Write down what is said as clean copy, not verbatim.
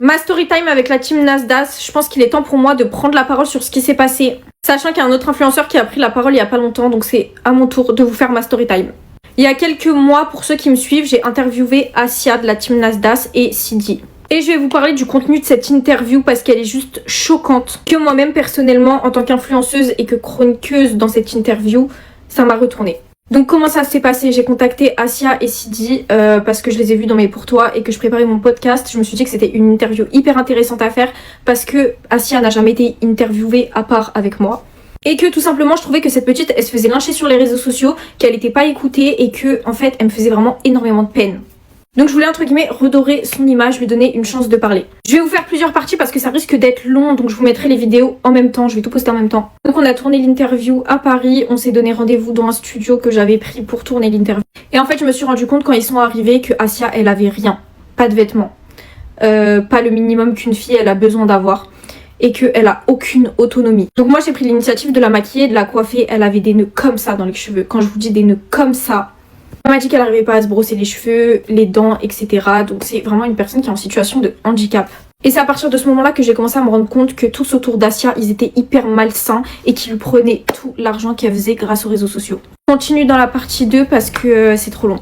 Ma story time avec la team Nasdaq, je pense qu'il est temps pour moi de prendre la parole sur ce qui s'est passé. Sachant qu'il y a un autre influenceur qui a pris la parole il y a pas longtemps, donc c'est à mon tour de vous faire ma story time. Il y a quelques mois, pour ceux qui me suivent, j'ai interviewé Asia de la team Nasdaq et Sidi. Et je vais vous parler du contenu de cette interview parce qu'elle est juste choquante. Que moi-même personnellement, en tant qu'influenceuse et que chroniqueuse dans cette interview, ça m'a retourné. Donc comment ça s'est passé? J'ai contacté Asia et Sidi parce que je les ai vus dans mes pour toi et que je préparais mon podcast. Je me suis dit que c'était une interview hyper intéressante à faire parce que Asia n'a jamais été interviewée à part avec moi. Et que tout simplement je trouvais que cette petite elle se faisait lyncher sur les réseaux sociaux, qu'elle n'était pas écoutée et que en fait elle me faisait vraiment énormément de peine. Donc je voulais entre guillemets redorer son image, lui donner une chance de parler. Je vais vous faire plusieurs parties parce que ça risque d'être long, donc je vous mettrai les vidéos en même temps, je vais tout poster en même temps. Donc on a tourné l'interview à Paris, on s'est donné rendez-vous dans un studio que j'avais pris pour tourner l'interview. Et en fait je me suis rendu compte quand ils sont arrivés que Asia elle avait rien, pas de vêtements, pas le minimum qu'une fille elle a besoin d'avoir. Et qu'elle a aucune autonomie. Donc moi j'ai pris l'initiative de la maquiller, de la coiffer, elle avait des nœuds comme ça dans les cheveux. Quand je vous dis des nœuds comme ça, elle m'a dit qu'elle n'arrivait pas à se brosser les cheveux, les dents, etc. Donc c'est vraiment une personne qui est en situation de handicap. Et c'est à partir de ce moment-là que j'ai commencé à me rendre compte que tous autour d'Asia, ils étaient hyper malsains et qu'ils lui prenaient tout l'argent qu'elle faisait grâce aux réseaux sociaux. On continue dans la partie 2 parce que c'est trop long.